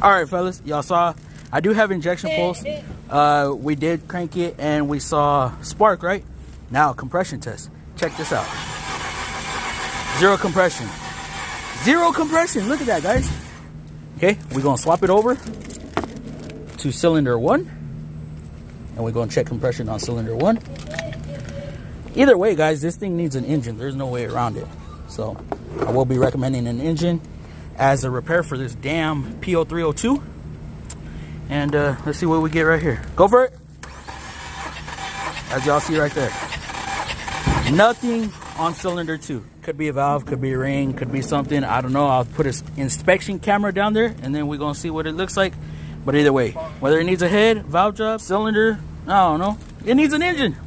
All right, fellas, y'all saw I do have injection pulse. We did crank it and we saw spark, right? Now compression test. Check this out. Zero compression. Zero compression. Look at that, guys. Okay, we're gonna swap it over to cylinder 1, and we're gonna check compression on cylinder 1. Either way, guys, this thing needs an engine. There's no way around it. So I will be recommending an engine as a repair for this damn P0302. And let's see what we get right here. Go for it. As y'all see right there. Nothing on cylinder 2. Could be a valve, could be a ring, could be something. I don't know. I'll put an inspection camera down there and then we're going to see what it looks like. But either way, whether it needs a head, valve job, cylinder, I don't know. It needs an engine.